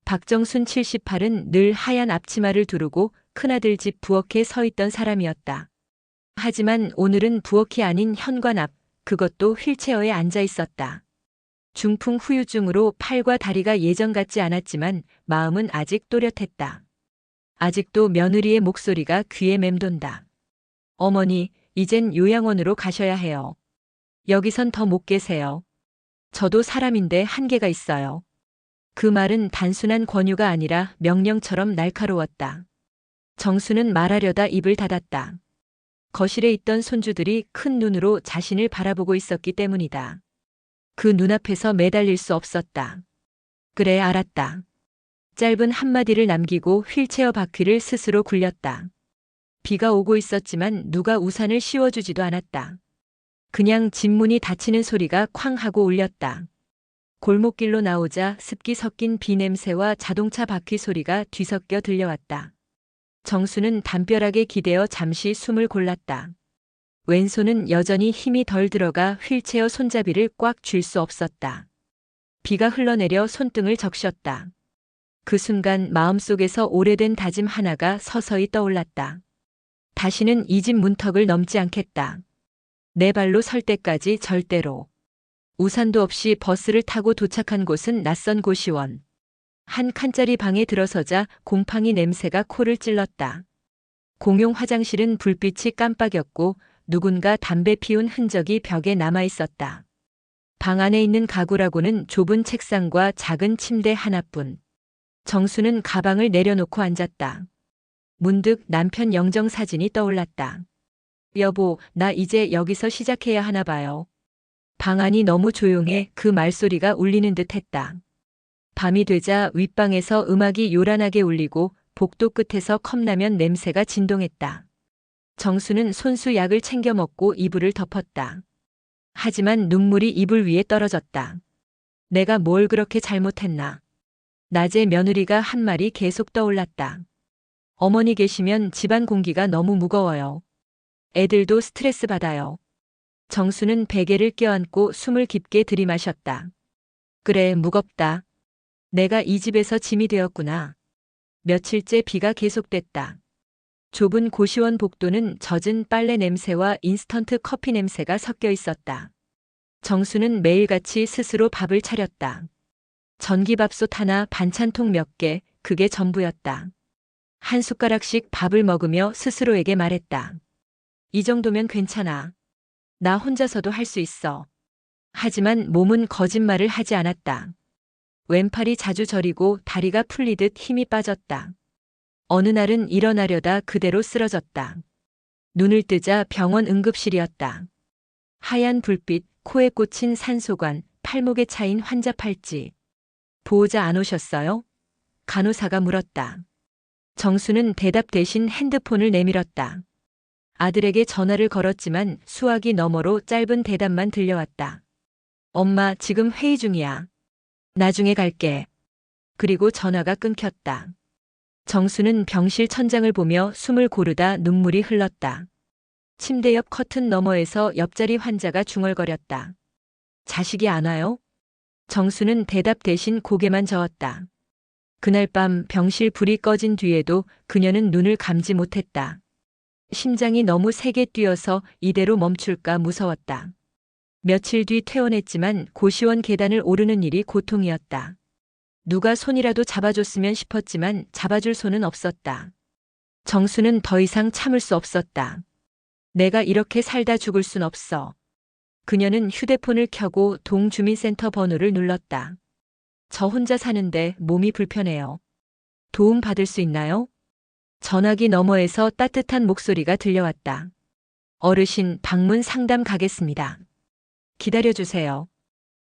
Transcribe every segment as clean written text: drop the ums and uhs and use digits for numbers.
박정순 78은 늘 하얀 앞치마를 두르고 큰아들 집 부엌에 서 있던 사람이었다. 하지만 오늘은 부엌이 아닌 현관 앞, 그것도 휠체어에 앉아 있었다. 중풍 후유증으로 팔과 다리가 예전 같지 않았지만 마음은 아직 또렷했다. 아직도 며느리의 목소리가 귀에 맴돈다. 어머니, 이젠 요양원으로 가셔야 해요. 여기선 더 못 계세요. 저도 사람인데 한계가 있어요. 그 말은 단순한 권유가 아니라 명령처럼 날카로웠다. 정수는 말하려다 입을 닫았다. 거실에 있던 손주들이 큰 눈으로 자신을 바라보고 있었기 때문이다. 그 눈앞에서 매달릴 수 없었다. 그래, 알았다. 짧은 한마디를 남기고 휠체어 바퀴를 스스로 굴렸다. 비가 오고 있었지만 누가 우산을 씌워주지도 않았다. 그냥 집문이 닫히는 소리가 쾅 하고 울렸다. 골목길로 나오자 습기 섞인 비 냄새와 자동차 바퀴 소리가 뒤섞여 들려왔다. 정수는 담벼락에 기대어 잠시 숨을 골랐다. 왼손은 여전히 힘이 덜 들어가 휠체어 손잡이를 꽉 쥘 수 없었다. 비가 흘러내려 손등을 적셨다. 그 순간 마음속에서 오래된 다짐 하나가 서서히 떠올랐다. 다시는 이 집 문턱을 넘지 않겠다. 내 발로 설 때까지 절대로. 우산도 없이 버스를 타고 도착한 곳은 낯선 고시원. 한 칸짜리 방에 들어서자 곰팡이 냄새가 코를 찔렀다. 공용 화장실은 불빛이 깜빡였고 누군가 담배 피운 흔적이 벽에 남아 있었다. 방 안에 있는 가구라고는 좁은 책상과 작은 침대 하나뿐. 정수는 가방을 내려놓고 앉았다. 문득 남편 영정 사진이 떠올랐다. 여보, 나 이제 여기서 시작해야 하나 봐요. 방 안이 너무 조용해 그 말소리가 울리는 듯 했다. 밤이 되자 윗방에서 음악이 요란하게 울리고 복도 끝에서 컵라면 냄새가 진동했다. 정수는 손수 약을 챙겨 먹고 이불을 덮었다. 하지만 눈물이 이불 위에 떨어졌다. 내가 뭘 그렇게 잘못했나. 낮에 며느리가 한 말이 계속 떠올랐다. 어머니 계시면 집안 공기가 너무 무거워요. 애들도 스트레스 받아요. 정수는 베개를 껴안고 숨을 깊게 들이마셨다. 그래, 무겁다. 내가 이 집에서 짐이 되었구나. 며칠째 비가 계속됐다. 좁은 고시원 복도는 젖은 빨래 냄새와 인스턴트 커피 냄새가 섞여 있었다. 정수는 매일같이 스스로 밥을 차렸다. 전기밥솥 하나, 반찬통 몇 개, 그게 전부였다. 한 숟가락씩 밥을 먹으며 스스로에게 말했다. 이 정도면 괜찮아. 나 혼자서도 할 수 있어. 하지만 몸은 거짓말을 하지 않았다. 왼팔이 자주 저리고 다리가 풀리듯 힘이 빠졌다. 어느 날은 일어나려다 그대로 쓰러졌다. 눈을 뜨자 병원 응급실이었다. 하얀 불빛, 코에 꽂힌 산소관, 팔목에 차인 환자 팔찌. 보호자 안 오셨어요? 간호사가 물었다. 정수는 대답 대신 핸드폰을 내밀었다. 아들에게 전화를 걸었지만 수화기 너머로 짧은 대답만 들려왔다. 엄마, 지금 회의 중이야. 나중에 갈게. 그리고 전화가 끊겼다. 정수는 병실 천장을 보며 숨을 고르다 눈물이 흘렀다. 침대 옆 커튼 너머에서 옆자리 환자가 중얼거렸다. 자식이 안 와요? 정수는 대답 대신 고개만 저었다. 그날 밤 병실 불이 꺼진 뒤에도 그녀는 눈을 감지 못했다. 심장이 너무 세게 뛰어서 이대로 멈출까 무서웠다. 며칠 뒤 퇴원했지만 고시원 계단을 오르는 일이 고통이었다. 누가 손이라도 잡아줬으면 싶었지만 잡아줄 손은 없었다. 정수는 더 이상 참을 수 없었다. 내가 이렇게 살다 죽을 순 없어. 그녀는 휴대폰을 켜고 동주민센터 번호를 눌렀다. 저 혼자 사는데 몸이 불편해요. 도움 받을 수 있나요? 전화기 너머에서 따뜻한 목소리가 들려왔다. 어르신, 방문 상담 가겠습니다. 기다려주세요.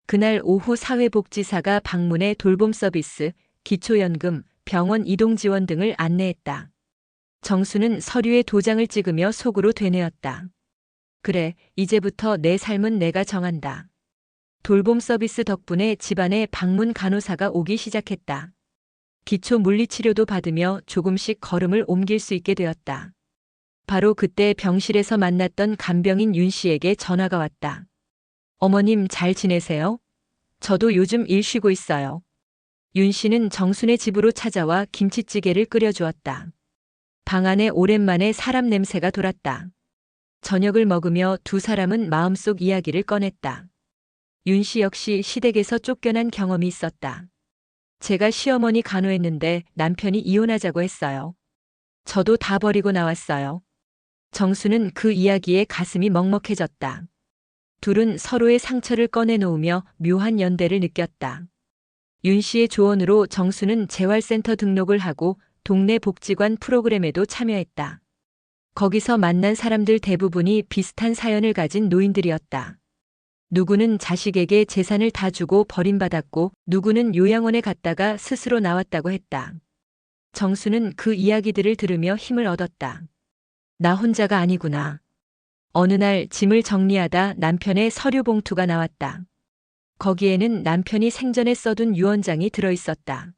그날 오후 사회복지사가 방문해 돌봄 서비스, 기초연금, 병원 이동 지원 등을 안내했다. 정수는 서류에 도장을 찍으며 속으로 되뇌었다. 그래, 이제부터 내 삶은 내가 정한다. 돌봄 서비스 덕분에 집안에 방문 간호사가 오기 시작했다. 기초 물리치료도 받으며 조금씩 걸음을 옮길 수 있게 되었다. 바로 그때 병실에서 만났던 간병인 윤 씨에게 전화가 왔다. 어머님 잘 지내세요? 저도 요즘 일 쉬고 있어요. 윤 씨는 정순의 집으로 찾아와 김치찌개를 끓여주었다. 방 안에 오랜만에 사람 냄새가 돌았다. 저녁을 먹으며 두 사람은 마음속 이야기를 꺼냈다. 윤 씨 역시 시댁에서 쫓겨난 경험이 있었다. 제가 시어머니 간호했는데 남편이 이혼하자고 했어요. 저도 다 버리고 나왔어요. 정수는 그 이야기에 가슴이 먹먹해졌다. 둘은 서로의 상처를 꺼내놓으며 묘한 연대를 느꼈다. 윤 씨의 조언으로 정수는 재활센터 등록을 하고 동네 복지관 프로그램에도 참여했다. 거기서 만난 사람들 대부분이 비슷한 사연을 가진 노인들이었다. 누구는 자식에게 재산을 다 주고 버림받았고 누구는 요양원에 갔다가 스스로 나왔다고 했다. 정수는 그 이야기들을 들으며 힘을 얻었다. 나 혼자가 아니구나. 어느 날 짐을 정리하다 남편의 서류 봉투가 나왔다. 거기에는 남편이 생전에 써둔 유언장이 들어있었다.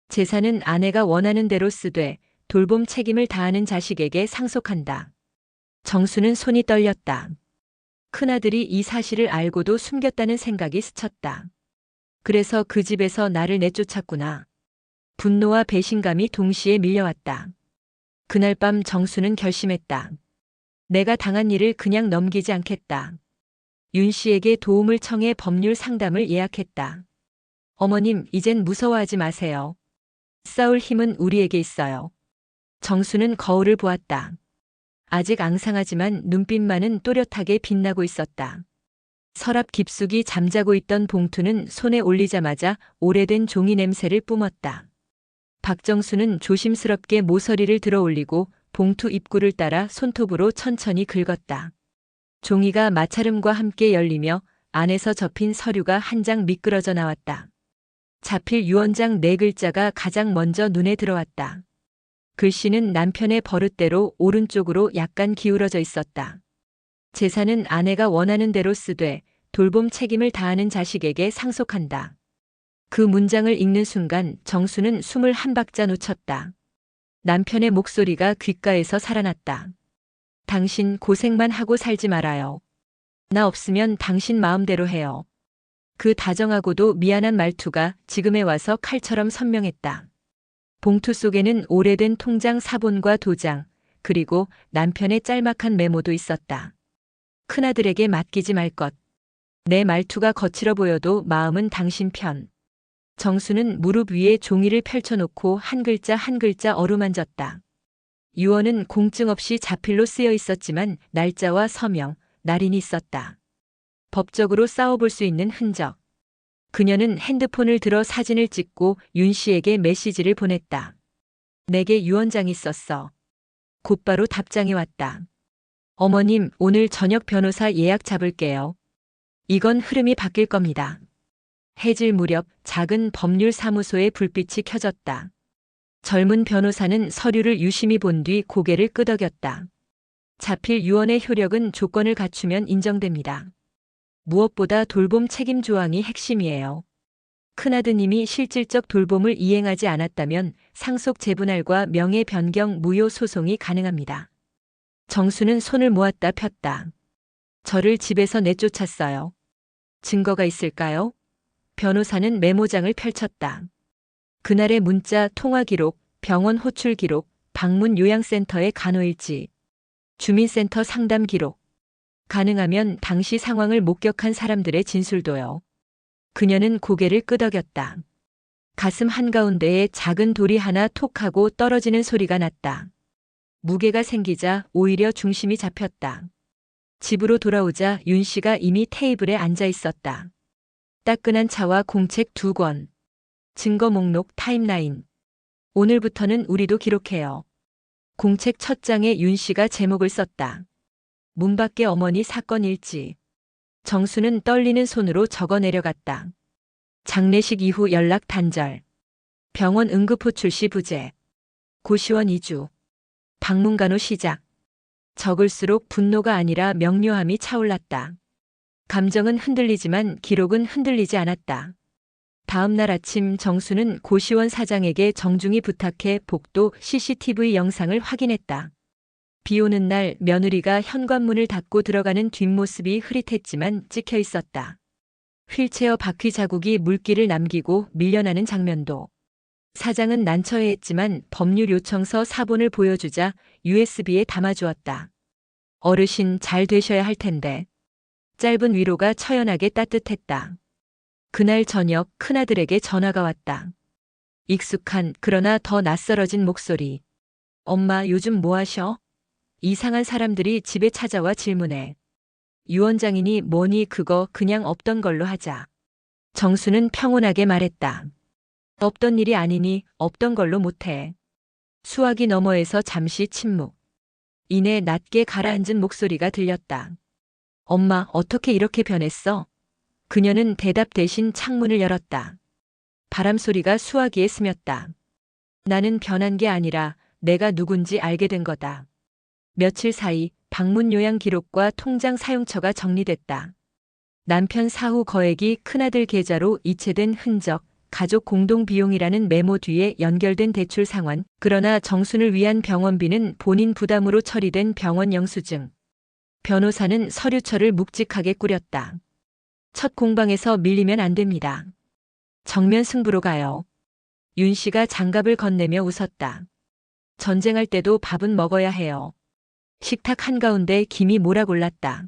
재산은 아내가 원하는 대로 쓰되 돌봄 책임을 다하는 자식에게 상속한다. 정수는 손이 떨렸다. 큰아들이 이 사실을 알고도 숨겼다는 생각이 스쳤다. 그래서 그 집에서 나를 내쫓았구나. 분노와 배신감이 동시에 밀려왔다. 그날 밤 정수는 결심했다. 내가 당한 일을 그냥 넘기지 않겠다. 윤 씨에게 도움을 청해 법률 상담을 예약했다. 어머님, 이젠 무서워하지 마세요. 싸울 힘은 우리에게 있어요. 정수는 거울을 보았다. 아직 앙상하지만 눈빛만은 또렷하게 빛나고 있었다. 서랍 깊숙이 잠자고 있던 봉투는 손에 올리자마자 오래된 종이 냄새를 뿜었다. 박정수는 조심스럽게 모서리를 들어 올리고 봉투 입구를 따라 손톱으로 천천히 긁었다. 종이가 마찰음과 함께 열리며 안에서 접힌 서류가 한 장 미끄러져 나왔다. 자필 유언장 4글자가 가장 먼저 눈에 들어왔다. 글씨는 남편의 버릇대로 오른쪽으로 약간 기울어져 있었다. 재산은 아내가 원하는 대로 쓰되 돌봄 책임을 다하는 자식에게 상속한다. 그 문장을 읽는 순간 정수는 숨을 한 박자 놓쳤다. 남편의 목소리가 귓가에서 살아났다. 당신 고생만 하고 살지 말아요. 나 없으면 당신 마음대로 해요. 그 다정하고도 미안한 말투가 지금에 와서 칼처럼 선명했다. 봉투 속에는 오래된 통장 사본과 도장, 그리고 남편의 짤막한 메모도 있었다. 큰아들에게 맡기지 말 것. 내 말투가 거칠어 보여도 마음은 당신 편. 정수는 무릎 위에 종이를 펼쳐놓고 한 글자 한 글자 어루만졌다. 유언은 공증 없이 자필로 쓰여 있었지만 날짜와 서명, 날인이 있었다. 법적으로 싸워볼 수 있는 흔적. 그녀는 핸드폰을 들어 사진을 찍고 윤 씨에게 메시지를 보냈다. 내게 유언장이 있었어. 곧바로 답장이 왔다. 어머님, 오늘 저녁 변호사 예약 잡을게요. 이건 흐름이 바뀔 겁니다. 해질 무렵 작은 법률사무소의 불빛이 켜졌다. 젊은 변호사는 서류를 유심히 본 뒤 고개를 끄덕였다. 자필 유언의 효력은 조건을 갖추면 인정됩니다. 무엇보다 돌봄 책임 조항이 핵심이에요. 큰아드님이 실질적 돌봄을 이행하지 않았다면 상속 재분할과 명예 변경 무효 소송이 가능합니다. 정수는 손을 모았다 폈다. 저를 집에서 내쫓았어요. 증거가 있을까요? 변호사는 메모장을 펼쳤다. 그날의 문자, 통화 기록, 병원 호출 기록, 방문 요양센터의 간호일지, 주민센터 상담 기록. 가능하면 당시 상황을 목격한 사람들의 진술도요. 그녀는 고개를 끄덕였다. 가슴 한가운데에 작은 돌이 하나 톡 하고 떨어지는 소리가 났다. 무게가 생기자 오히려 중심이 잡혔다. 집으로 돌아오자 윤 씨가 이미 테이블에 앉아 있었다. 따끈한 차와 공책 2권. 증거 목록 타임라인. 오늘부터는 우리도 기록해요. 공책 첫 장에 윤 씨가 제목을 썼다. 문 밖에 어머니 사건 일지. 정수는 떨리는 손으로 적어 내려갔다. 장례식 이후 연락 단절. 병원 응급호출 시 부재. 고시원 이주. 방문간호 시작. 적을수록 분노가 아니라 명료함이 차올랐다. 감정은 흔들리지만 기록은 흔들리지 않았다. 다음 날 아침 정수는 고시원 사장에게 정중히 부탁해 복도 CCTV 영상을 확인했다. 비 오는 날 며느리가 현관문을 닫고 들어가는 뒷모습이 흐릿했지만 찍혀 있었다. 휠체어 바퀴 자국이 물길을 남기고 밀려나는 장면도. 사장은 난처해했지만 법률 요청서 사본을 보여주자 USB에 담아주었다. 어르신 잘 되셔야 할 텐데. 짧은 위로가 처연하게 따뜻했다. 그날 저녁 큰아들에게 전화가 왔다. 익숙한 그러나 더 낯설어진 목소리. 엄마 요즘 뭐 하셔? 이상한 사람들이 집에 찾아와 질문해. 유원장이니 뭐니 그거 그냥 없던 걸로 하자. 정수는 평온하게 말했다. 없던 일이 아니니 없던 걸로 못해. 수화기 너머에서 잠시 침묵. 이내 낮게 가라앉은 목소리가 들렸다. 엄마 어떻게 이렇게 변했어? 그녀는 대답 대신 창문을 열었다. 바람 소리가 수화기에 스쳤다. 나는 변한 게 아니라 내가 누군지 알게 된 거다. 며칠 사이 방문 요양 기록과 통장 사용처가 정리됐다. 남편 사후 거액이 큰아들 계좌로 이체된 흔적, 가족 공동 비용이라는 메모 뒤에 연결된 대출 상환, 그러나 정순을 위한 병원비는 본인 부담으로 처리된 병원 영수증. 변호사는 서류처를 묵직하게 꾸렸다. 첫 공방에서 밀리면 안 됩니다. 정면 승부로 가요. 윤 씨가 장갑을 건네며 웃었다. 전쟁할 때도 밥은 먹어야 해요. 식탁 한가운데 김이 몰아골랐다.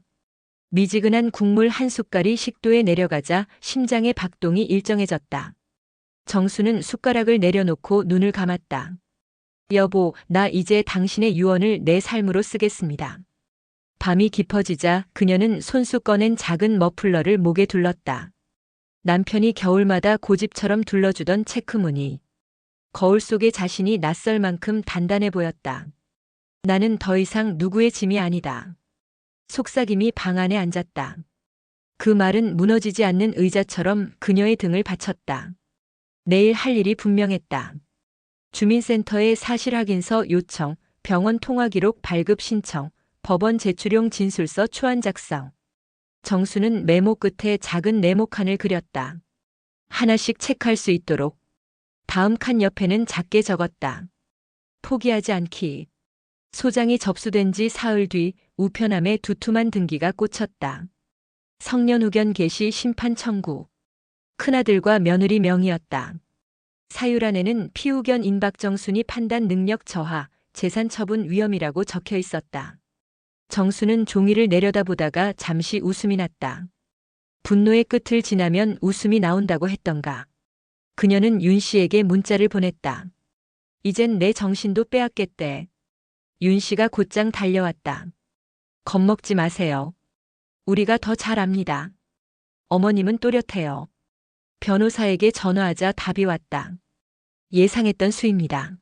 미지근한 국물 한 숟갈이 식도에 내려가자 심장의 박동이 일정해졌다. 정수는 숟가락을 내려놓고 눈을 감았다. 여보, 나 이제 당신의 유언을 내 삶으로 쓰겠습니다. 밤이 깊어지자 그녀는 손수 꺼낸 작은 머플러를 목에 둘렀다. 남편이 겨울마다 고집처럼 둘러주던 체크무늬. 거울 속의 자신이 낯설 만큼 단단해 보였다. 나는 더 이상 누구의 짐이 아니다. 속삭임이 방 안에 앉았다. 그 말은 무너지지 않는 의자처럼 그녀의 등을 받쳤다. 내일 할 일이 분명했다. 주민센터에 사실확인서 요청, 병원 통화기록 발급 신청, 법원 제출용 진술서 초안 작성. 정수는 메모 끝에 작은 네모칸을 그렸다. 하나씩 체크할 수 있도록. 다음 칸 옆에는 작게 적었다. 포기하지 않기. 소장이 접수된 지 사흘 뒤 우편함에 두툼한 등기가 꽂혔다. 성년 후견 개시 심판 청구. 큰아들과 며느리 명의였다. 사유란에는 피후견 임박정순이 판단 능력 저하, 재산 처분 위험이라고 적혀 있었다. 정수는 종이를 내려다보다가 잠시 웃음이 났다. 분노의 끝을 지나면 웃음이 나온다고 했던가. 그녀는 윤 씨에게 문자를 보냈다. 이젠 내 정신도 빼앗겠대. 윤 씨가 곧장 달려왔다. 겁먹지 마세요. 우리가 더 잘 압니다. 어머님은 또렷해요. 변호사에게 전화하자 답이 왔다. 예상했던 수입니다.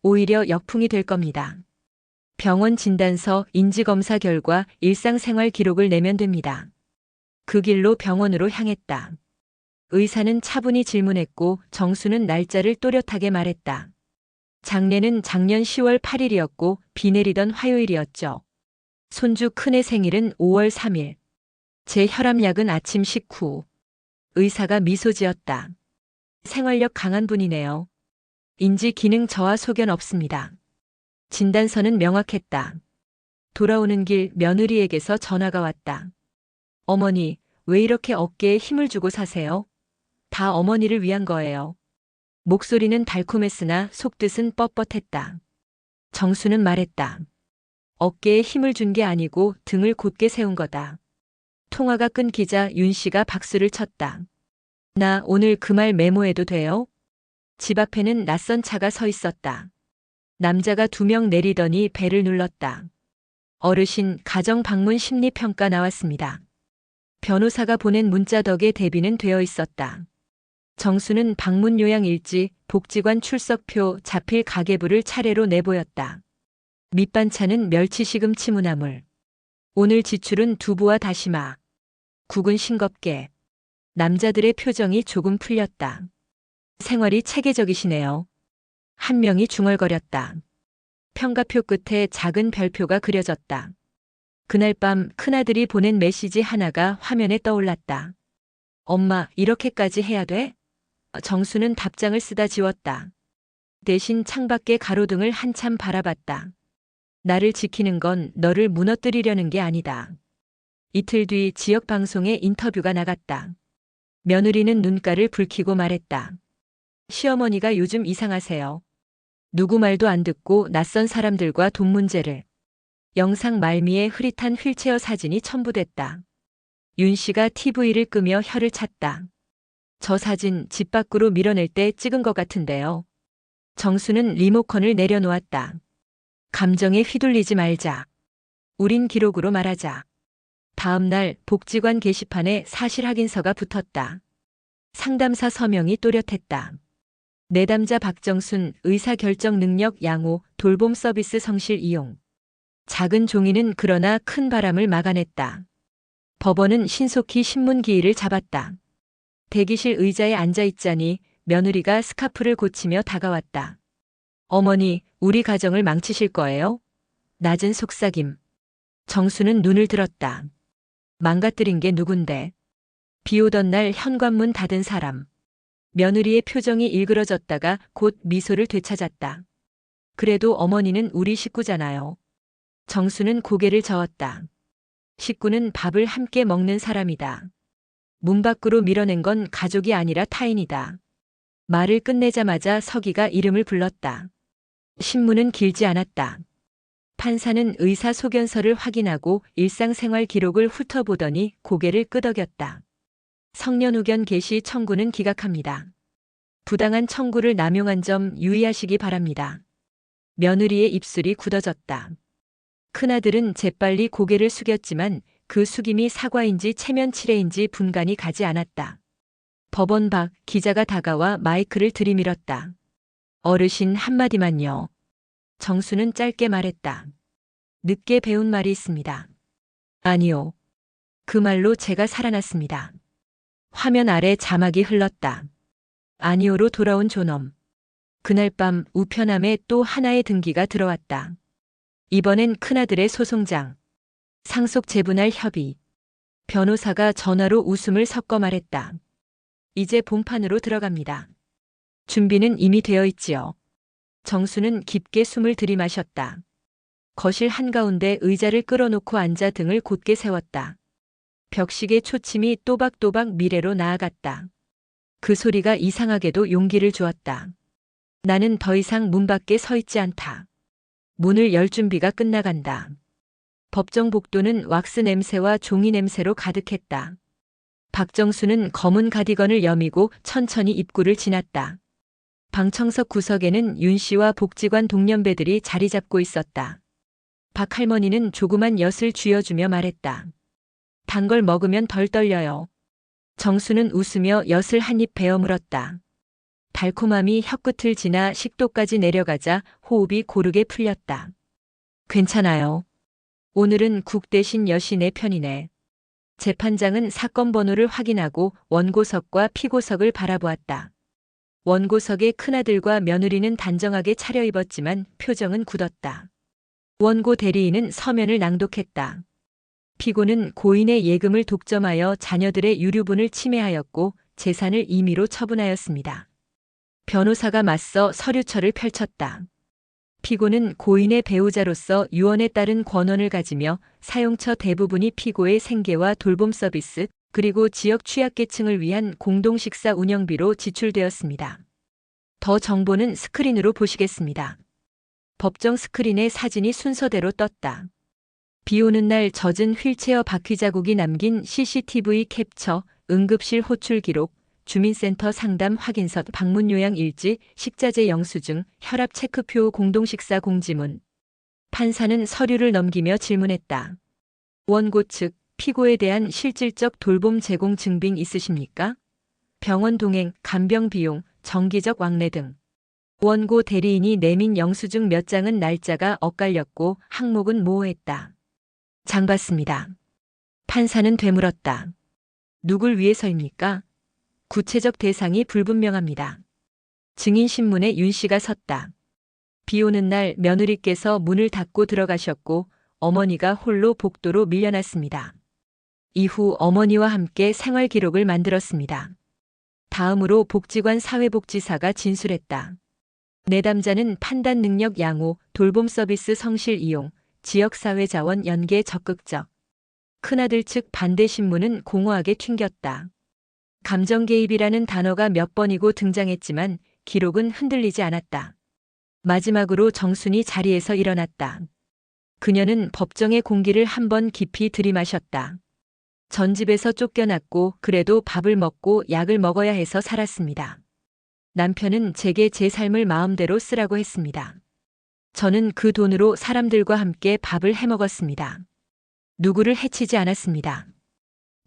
오히려 역풍이 될 겁니다. 병원 진단서, 인지검사 결과, 일상생활 기록을 내면 됩니다. 그 길로 병원으로 향했다. 의사는 차분히 질문했고 정수는 날짜를 또렷하게 말했다. 장례는 작년 10월 8일이었고 비 내리던 화요일이었죠. 손주 큰애 생일은 5월 3일. 제 혈압약은 아침 식후. 의사가 미소 지었다. 생활력 강한 분이네요. 인지 기능 저하 소견 없습니다. 진단서는 명확했다. 돌아오는 길 며느리에게서 전화가 왔다. 어머니, 왜 이렇게 어깨에 힘을 주고 사세요? 다 어머니를 위한 거예요. 목소리는 달콤했으나 속뜻은 뻣뻣했다. 정수는 말했다. 어깨에 힘을 준 게 아니고 등을 곧게 세운 거다. 통화가 끊기자 윤 씨가 박수를 쳤다. 나 오늘 그 말 메모해도 돼요? 집 앞에는 낯선 차가 서 있었다. 남자가 2명 내리더니 배를 눌렀다. 어르신 가정 방문 심리 평가 나왔습니다. 변호사가 보낸 문자 덕에 대비는 되어 있었다. 정수는 방문 요양 일지, 복지관 출석표, 자필 가계부를 차례로 내보였다. 밑반찬은 멸치 시금치 무나물. 오늘 지출은 두부와 다시마. 국은 싱겁게. 남자들의 표정이 조금 풀렸다. 생활이 체계적이시네요. 한 명이 중얼거렸다. 평가표 끝에 작은 별표가 그려졌다. 그날 밤 큰아들이 보낸 메시지 하나가 화면에 떠올랐다. 엄마, 이렇게까지 해야 돼? 정수는 답장을 쓰다 지웠다. 대신 창밖의 가로등을 한참 바라봤다. 나를 지키는 건 너를 무너뜨리려는 게 아니다. 이틀 뒤 지역 방송에 인터뷰가 나갔다. 며느리는 눈가를 붉히고 말했다. 시어머니가 요즘 이상하세요. 누구 말도 안 듣고 낯선 사람들과 돈 문제를. 영상 말미에 흐릿한 휠체어 사진이 첨부됐다. 윤 씨가 TV를 끄며 혀를 찼다. 저 사진 집 밖으로 밀어낼 때 찍은 것 같은데요. 정수는 리모컨을 내려놓았다. 감정에 휘둘리지 말자. 우린 기록으로 말하자. 다음 날 복지관 게시판에 사실 확인서가 붙었다. 상담사 서명이 또렷했다. 내담자 박정순 의사결정 능력 양호 돌봄 서비스 성실 이용. 작은 종이는 그러나 큰 바람을 막아냈다. 법원은 신속히 신문 기일을 잡았다. 대기실 의자에 앉아있자니 며느리가 스카프를 고치며 다가왔다. 어머니, 우리 가정을 망치실 거예요? 낮은 속삭임. 정수는 눈을 들었다. 망가뜨린 게 누군데? 비 오던 날 현관문 닫은 사람. 며느리의 표정이 일그러졌다가 곧 미소를 되찾았다. 그래도 어머니는 우리 식구잖아요. 정수는 고개를 저었다. 식구는 밥을 함께 먹는 사람이다. 문 밖으로 밀어낸 건 가족이 아니라 타인이다. 말을 끝내자마자 서기가 이름을 불렀다. 신문은 길지 않았다. 판사는 의사 소견서를 확인하고 일상생활 기록을 훑어보더니 고개를 끄덕였다. 성년후견 개시 청구는 기각합니다. 부당한 청구를 남용한 점 유의하시기 바랍니다. 며느리의 입술이 굳어졌다. 큰아들은 재빨리 고개를 숙였지만 그 숙임이 사과인지 체면 칠해인지 분간이 가지 않았다. 법원 밖 기자가 다가와 마이크를 들이밀었다. 어르신 한마디만요. 정수는 짧게 말했다. 늦게 배운 말이 있습니다. 아니요. 그 말로 제가 살아났습니다. 화면 아래 자막이 흘렀다. 아니오로 돌아온 존엄. 그날 밤 우편함에 또 하나의 등기가 들어왔다. 이번엔 큰아들의 소송장. 상속 재분할 협의. 변호사가 전화로 웃음을 섞어 말했다. 이제 본판으로 들어갑니다. 준비는 이미 되어 있지요. 정수는 깊게 숨을 들이마셨다. 거실 한가운데 의자를 끌어놓고 앉아 등을 곧게 세웠다. 벽식의 초침이 또박또박 미래로 나아갔다. 그 소리가 이상하게도 용기를 주었다. 나는 더 이상 문 밖에 서 있지 않다. 문을 열 준비가 끝나간다. 법정 복도는 왁스 냄새와 종이 냄새로 가득했다. 박정수는 검은 가디건을 여미고 천천히 입구를 지났다. 방청석 구석에는 윤 씨와 복지관 동년배들이 자리 잡고 있었다. 박 할머니는 조그만 엿을 쥐어주며 말했다. 단 걸 먹으면 덜 떨려요. 정수는 웃으며 엿을 한 입 베어 물었다. 달콤함이 혀끝을 지나 식도까지 내려가자 호흡이 고르게 풀렸다. 괜찮아요. 오늘은 국 대신 엿이 내 편이네. 재판장은 사건 번호를 확인하고 원고석과 피고석을 바라보았다. 원고석의 큰아들과 며느리는 단정하게 차려입었지만 표정은 굳었다. 원고 대리인은 서면을 낭독했다. 피고는 고인의 예금을 독점하여 자녀들의 유류분을 침해하였고 재산을 임의로 처분하였습니다. 변호사가 맞서 서류철을 펼쳤다. 피고는 고인의 배우자로서 유언에 따른 권한을 가지며 사용처 대부분이 피고의 생계와 돌봄 서비스 그리고 지역 취약계층을 위한 공동식사 운영비로 지출되었습니다. 더 정보는 스크린으로 보시겠습니다. 법정 스크린에 사진이 순서대로 떴다. 비 오는 날 젖은 휠체어 바퀴 자국이 남긴 CCTV 캡처, 응급실 호출 기록, 주민센터 상담 확인서 방문 요양 일지, 식자재 영수증, 혈압 체크표 공동식사 공지문. 판사는 서류를 넘기며 질문했다. 원고 측, 피고에 대한 실질적 돌봄 제공 증빙 있으십니까? 병원 동행, 간병 비용, 정기적 왕래 등. 원고 대리인이 내민 영수증 몇 장은 날짜가 엇갈렸고 항목은 모호했다. 장 받습니다. 판사는 되물었다. 누굴 위해서입니까? 구체적 대상이 불분명합니다. 증인신문에 윤 씨가 섰다. 비 오는 날 며느리께서 문을 닫고 들어가셨고 어머니가 홀로 복도로 밀려났습니다. 이후 어머니와 함께 생활 기록을 만들었습니다. 다음으로 복지관 사회복지사가 진술했다. 내담자는 판단 능력 양호, 돌봄 서비스 성실 이용, 지역사회 자원 연계 적극적. 큰아들 측 반대 신문은 공허하게 튕겼다. 감정개입이라는 단어가 몇 번이고 등장했지만 기록은 흔들리지 않았다. 마지막으로 정순이 자리에서 일어났다. 그녀는 법정의 공기를 한번 깊이 들이마셨다. 전 집에서 쫓겨났고 그래도 밥을 먹고 약을 먹어야 해서 살았습니다. 남편은 제게 제 삶을 마음대로 쓰라고 했습니다. 저는 그 돈으로 사람들과 함께 밥을 해먹었습니다. 누구를 해치지 않았습니다.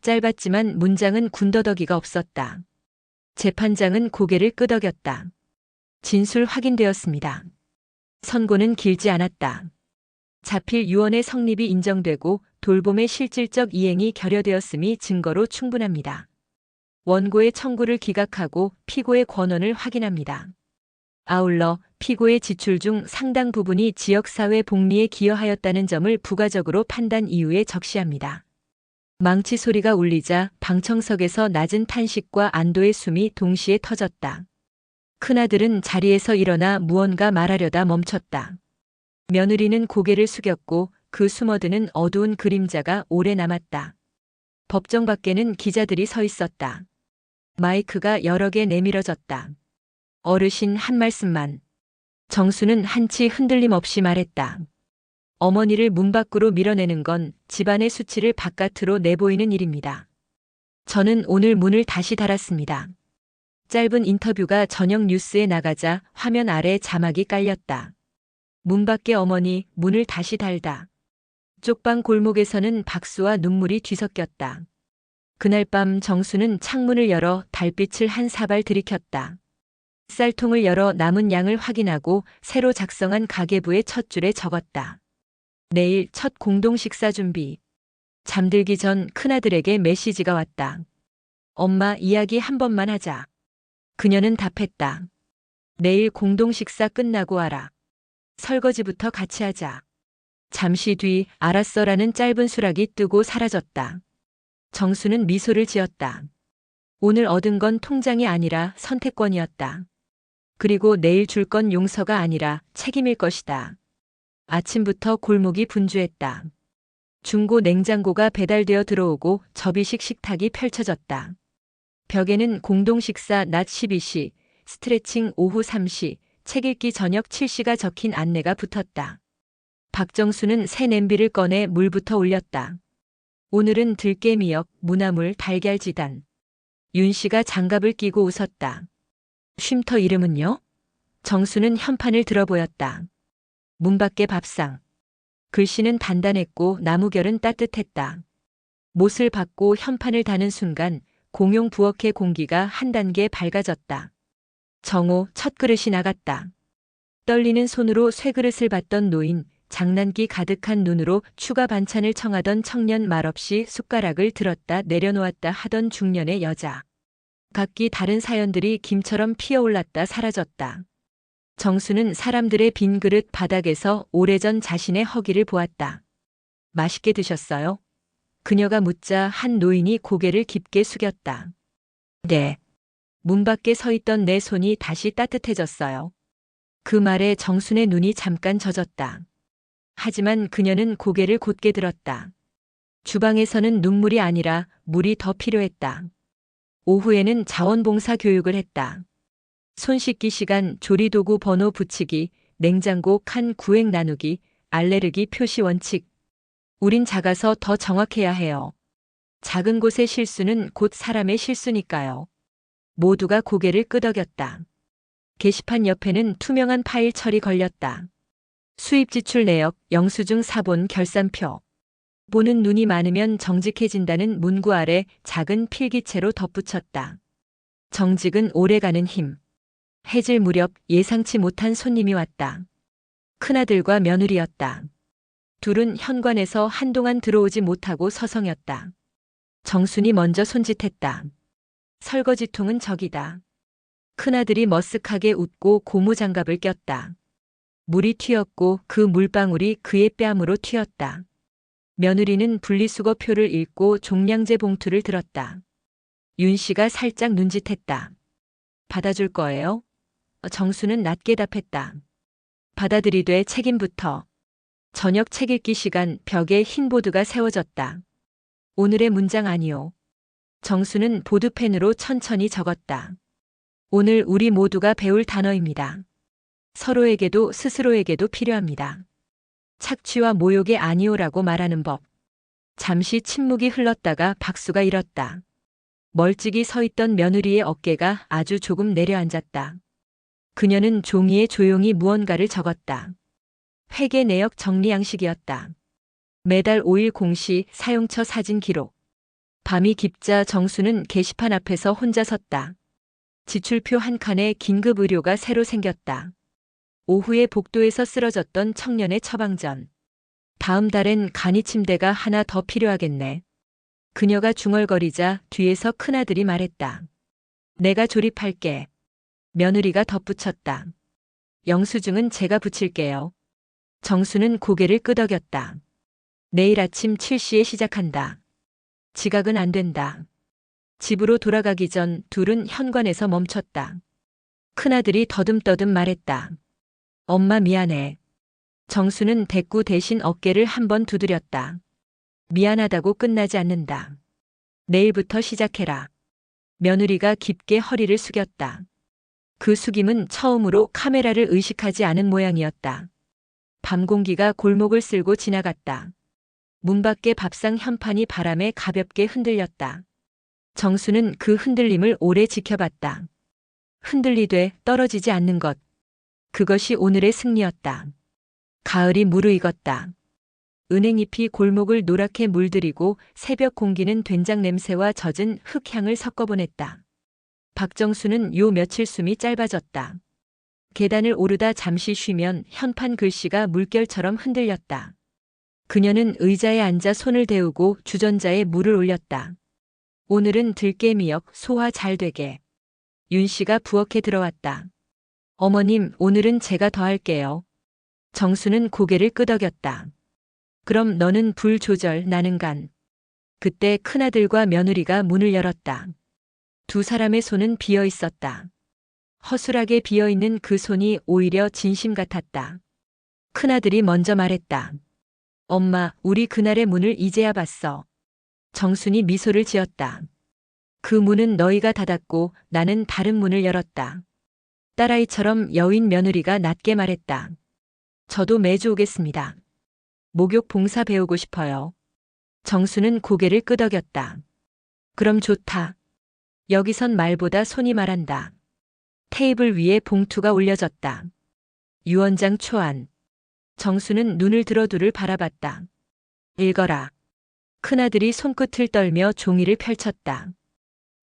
짧았지만 문장은 군더더기가 없었다. 재판장은 고개를 끄덕였다. 진술 확인되었습니다. 선고는 길지 않았다. 자필 유언의 성립이 인정되고 돌봄의 실질적 이행이 결여되었음이 증거로 충분합니다. 원고의 청구를 기각하고 피고의 권한을 확인합니다. 아울러 피고의 지출 중 상당 부분이 지역사회 복리에 기여하였다는 점을 부가적으로 판단 이후에 적시합니다. 망치 소리가 울리자 방청석에서 낮은 탄식과 안도의 숨이 동시에 터졌다. 큰아들은 자리에서 일어나 무언가 말하려다 멈췄다. 며느리는 고개를 숙였고 그 숨어드는 어두운 그림자가 오래 남았다. 법정 밖에는 기자들이 서 있었다. 마이크가 여러 개 내밀어졌다. 어르신 한 말씀만. 정수는 한치 흔들림 없이 말했다. 어머니를 문 밖으로 밀어내는 건 집안의 수치를 바깥으로 내보이는 일입니다. 저는 오늘 문을 다시 닫았습니다. 짧은 인터뷰가 저녁 뉴스에 나가자 화면 아래 자막이 깔렸다. 문 밖의 어머니 문을 다시 달다. 쪽방 골목에서는 박수와 눈물이 뒤섞였다. 그날 밤 정수는 창문을 열어 달빛을 한 사발 들이켰다. 쌀통을 열어 남은 양을 확인하고 새로 작성한 가계부의 첫 줄에 적었다. 내일 첫 공동 식사 준비. 잠들기 전 큰아들에게 메시지가 왔다. 엄마 이야기 한 번만 하자. 그녀는 답했다. 내일 공동 식사 끝나고 와라. 설거지부터 같이 하자. 잠시 뒤 알았어라는 짧은 수락이 뜨고 사라졌다. 정수는 미소를 지었다. 오늘 얻은 건 통장이 아니라 선택권이었다. 그리고 내일 줄 건 용서가 아니라 책임일 것이다. 아침부터 골목이 분주했다. 중고 냉장고가 배달되어 들어오고 접이식 식탁이 펼쳐졌다. 벽에는 공동 식사 낮 12시, 스트레칭 오후 3시, 책 읽기 저녁 7시가 적힌 안내가 붙었다. 박정수는 새 냄비를 꺼내 물부터 올렸다. 오늘은 들깨미역, 무나물, 달걀지단. 윤 씨가 장갑을 끼고 웃었다. 쉼터 이름은요? 정수는 현판을 들어보였다. 문 밖의 밥상. 글씨는 단단했고 나무결은 따뜻했다. 못을 받고 현판을 다는 순간 공용 부엌의 공기가 한 단계 밝아졌다. 정오 첫 그릇이 나갔다. 떨리는 손으로 쇠그릇을 받던 노인, 장난기 가득한 눈으로 추가 반찬을 청하던 청년 말없이 숟가락을 들었다 내려놓았다 하던 중년의 여자. 각기 다른 사연들이 김처럼 피어올랐다 사라졌다. 정수는 사람들의 빈 그릇 바닥에서 오래전 자신의 허기를 보았다. 맛있게 드셨어요? 그녀가 묻자 한 노인이 고개를 깊게 숙였다. 네. 문 밖에 서 있던 내 손이 다시 따뜻해졌어요. 그 말에 정순의 눈이 잠깐 젖었다. 하지만 그녀는 고개를 곧게 들었다. 주방에서는 눈물이 아니라 물이 더 필요했다. 오후에는 자원봉사 교육을 했다. 손 씻기 시간 조리도구 번호 붙이기, 냉장고 칸 구획 나누기, 알레르기 표시 원칙. 우린 작아서 더 정확해야 해요. 작은 곳의 실수는 곧 사람의 실수니까요. 모두가 고개를 끄덕였다. 게시판 옆에는 투명한 파일 철이 걸렸다. 수입 지출 내역, 영수증 사본 결산표. 보는 눈이 많으면 정직해진다는 문구 아래 작은 필기체로 덧붙였다. 정직은 오래가는 힘. 해질 무렵 예상치 못한 손님이 왔다. 큰아들과 며느리였다. 둘은 현관에서 한동안 들어오지 못하고 서성였다. 정순이 먼저 손짓했다. 설거지통은 저기다. 큰아들이 머쓱하게 웃고 고무장갑을 꼈다. 물이 튀었고 그 물방울이 그의 뺨으로 튀었다. 며느리는 분리수거표를 읽고 종량제 봉투를 들었다. 윤 씨가 살짝 눈짓했다. 받아줄 거예요? 정수는 낮게 답했다. 받아들이되 책임부터. 저녁 책 읽기 시간 벽에 흰 보드가 세워졌다. 오늘의 문장 아니요. 정수는 보드펜으로 천천히 적었다. 오늘 우리 모두가 배울 단어입니다. 서로에게도 스스로에게도 필요합니다. 착취와 모욕의 아니오라고 말하는 법. 잠시 침묵이 흘렀다가 박수가 일었다. 멀찍이 서 있던 며느리의 어깨가 아주 조금 내려앉았다. 그녀는 종이에 조용히 무언가를 적었다. 회계 내역 정리 양식이었다. 매달 5일 공시 사용처 사진 기록. 밤이 깊자 정수는 게시판 앞에서 혼자 섰다. 지출표 한 칸에 긴급 의료가 새로 생겼다. 오후에 복도에서 쓰러졌던 청년의 처방전. 다음 달엔 간이 침대가 하나 더 필요하겠네. 그녀가 중얼거리자 뒤에서 큰아들이 말했다. 내가 조립할게. 며느리가 덧붙였다. 영수증은 제가 붙일게요. 정수는 고개를 끄덕였다. 내일 아침 7시에 시작한다. 지각은 안 된다. 집으로 돌아가기 전 둘은 현관에서 멈췄다. 큰아들이 더듬더듬 말했다. 엄마 미안해. 정수는 대꾸 대신 어깨를 한번 두드렸다. 미안하다고 끝나지 않는다. 내일부터 시작해라. 며느리가 깊게 허리를 숙였다. 그 숙임은 처음으로 카메라를 의식하지 않은 모양이었다. 밤 공기가 골목을 쓸고 지나갔다. 문 밖의 밥상 현판이 바람에 가볍게 흔들렸다. 정수는 그 흔들림을 오래 지켜봤다. 흔들리되 떨어지지 않는 것. 그것이 오늘의 승리였다. 가을이 무르익었다. 은행잎이 골목을 노랗게 물들이고 새벽 공기는 된장 냄새와 젖은 흙향을 섞어보냈다. 박정수는 요 며칠 숨이 짧아졌다. 계단을 오르다 잠시 쉬면 현판 글씨가 물결처럼 흔들렸다. 그녀는 의자에 앉아 손을 데우고 주전자에 물을 올렸다. 오늘은 들깨미역 소화 잘 되게. 윤 씨가 부엌에 들어왔다. 어머님, 오늘은 제가 더 할게요. 정수는 고개를 끄덕였다. 그럼 너는 불 조절, 나는 간. 그때 큰아들과 며느리가 문을 열었다. 두 사람의 손은 비어 있었다. 허술하게 비어 있는 그 손이 오히려 진심 같았다. 큰아들이 먼저 말했다. 엄마, 우리 그날의 문을 이제야 봤어. 정순이 미소를 지었다. 그 문은 너희가 닫았고 나는 다른 문을 열었다. 딸아이처럼 여인 며느리가 낮게 말했다. 저도 매주 오겠습니다. 목욕 봉사 배우고 싶어요. 정수는 고개를 끄덕였다. 그럼 좋다. 여기선 말보다 손이 말한다. 테이블 위에 봉투가 올려졌다. 유언장 초안. 정수는 눈을 들어 둘을 바라봤다. 읽어라. 큰아들이 손끝을 떨며 종이를 펼쳤다.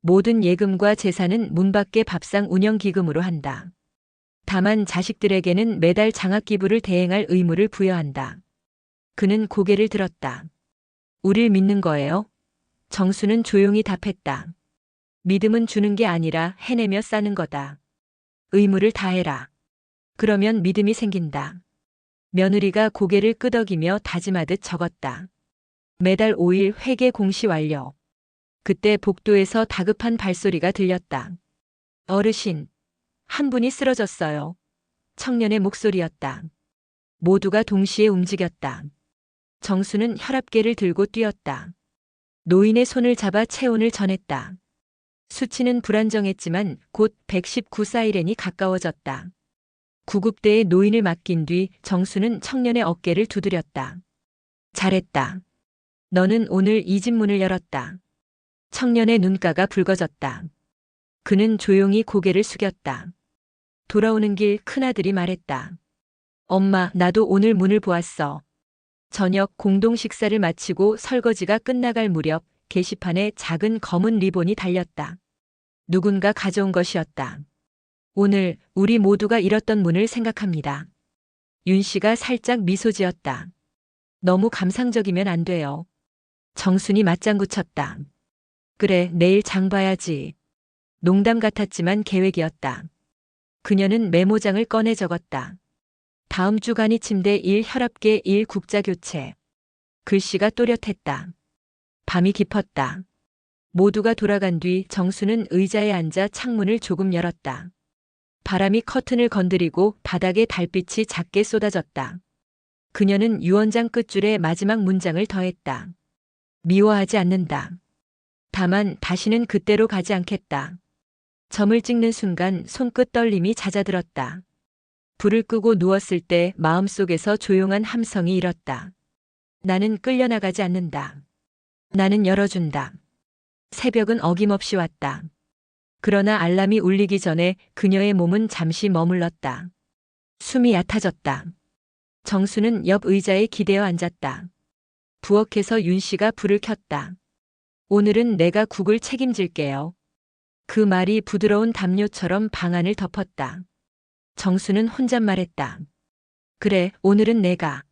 모든 예금과 재산은 문 밖의 밥상 운영기금으로 한다. 다만 자식들에게는 매달 장학기부를 대행할 의무를 부여한다. 그는 고개를 들었다. 우릴 믿는 거예요? 정수는 조용히 답했다. 믿음은 주는 게 아니라 해내며 싸는 거다. 의무를 다해라. 그러면 믿음이 생긴다. 며느리가 고개를 끄덕이며 다짐하듯 적었다. 매달 5일 회계 공시 완료. 그때 복도에서 다급한 발소리가 들렸다. 어르신, 한 분이 쓰러졌어요. 청년의 목소리였다. 모두가 동시에 움직였다. 정수는 혈압계를 들고 뛰었다. 노인의 손을 잡아 체온을 전했다. 수치는 불안정했지만 곧 119 사이렌이 가까워졌다. 구급대에 노인을 맡긴 뒤 정수는 청년의 어깨를 두드렸다. 잘했다. 너는 오늘 이 집 문을 열었다. 청년의 눈가가 붉어졌다. 그는 조용히 고개를 숙였다. 돌아오는 길 큰아들이 말했다. 엄마, 나도 오늘 문을 보았어. 저녁 공동 식사를 마치고 설거지가 끝나갈 무렵 게시판에 작은 검은 리본이 달렸다. 누군가 가져온 것이었다. 오늘 우리 모두가 잃었던 문을 생각합니다. 윤 씨가 살짝 미소 지었다. 너무 감상적이면 안 돼요. 정순이 맞장구 쳤다. 그래, 내일 장 봐야지. 농담 같았지만 계획이었다. 그녀는 메모장을 꺼내 적었다. 다음 주 간이 침대 1 혈압계 1 국자 교체. 글씨가 또렷했다. 밤이 깊었다. 모두가 돌아간 뒤 정수는 의자에 앉아 창문을 조금 열었다. 바람이 커튼을 건드리고 바닥에 달빛이 작게 쏟아졌다. 그녀는 유언장 끝줄에 마지막 문장을 더했다. 미워하지 않는다. 다만 다시는 그때로 가지 않겠다. 점을 찍는 순간 손끝 떨림이 잦아들었다. 불을 끄고 누웠을 때 마음속에서 조용한 함성이 일었다. 나는 끌려나가지 않는다. 나는 열어준다. 새벽은 어김없이 왔다. 그러나 알람이 울리기 전에 그녀의 몸은 잠시 머물렀다. 숨이 얕아졌다. 정수는 옆 의자에 기대어 앉았다. 부엌에서 윤 씨가 불을 켰다. 오늘은 내가 국을 책임질게요. 그 말이 부드러운 담요처럼 방안을 덮었다. 정수는 혼잣말했다. 그래, 오늘은 내가.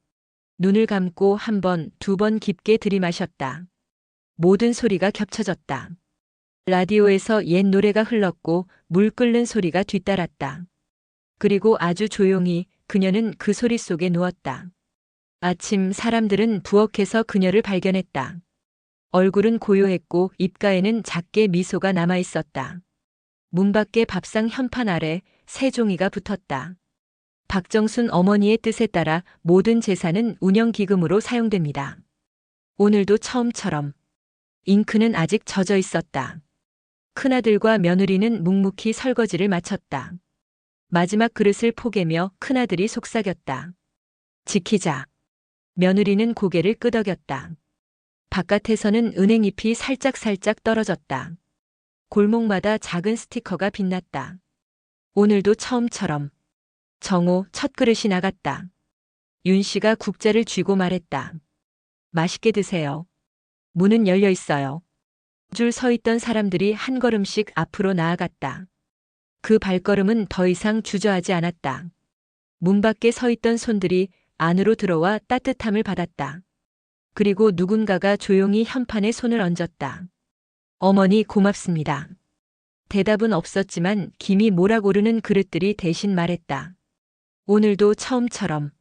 눈을 감고 한 번, 두 번 깊게 들이마셨다. 모든 소리가 겹쳐졌다. 라디오에서 옛 노래가 흘렀고 물 끓는 소리가 뒤따랐다. 그리고 아주 조용히 그녀는 그 소리 속에 누웠다. 아침 사람들은 부엌에서 그녀를 발견했다. 얼굴은 고요했고 입가에는 작게 미소가 남아 있었다. 문 밖에 밥상 현판 아래 새 종이가 붙었다. 박정순 어머니의 뜻에 따라 모든 재산은 운영기금으로 사용됩니다. 오늘도 처음처럼. 잉크는 아직 젖어 있었다. 큰아들과 며느리는 묵묵히 설거지를 마쳤다. 마지막 그릇을 포개며 큰아들이 속삭였다. 지키자. 며느리는 고개를 끄덕였다. 바깥에서는 은행잎이 살짝살짝 떨어졌다. 골목마다 작은 스티커가 빛났다. 오늘도 처음처럼. 정오 첫 그릇이 나갔다. 윤 씨가 국자를 쥐고 말했다. 맛있게 드세요. 문은 열려 있어요. 줄 서 있던 사람들이 한 걸음씩 앞으로 나아갔다. 그 발걸음은 더 이상 주저하지 않았다. 문 밖에 서 있던 손들이 안으로 들어와 따뜻함을 받았다. 그리고 누군가가 조용히 현판에 손을 얹었다. 어머니 고맙습니다. 대답은 없었지만 김이 모락오르는 그릇들이 대신 말했다. 오늘도 처음처럼.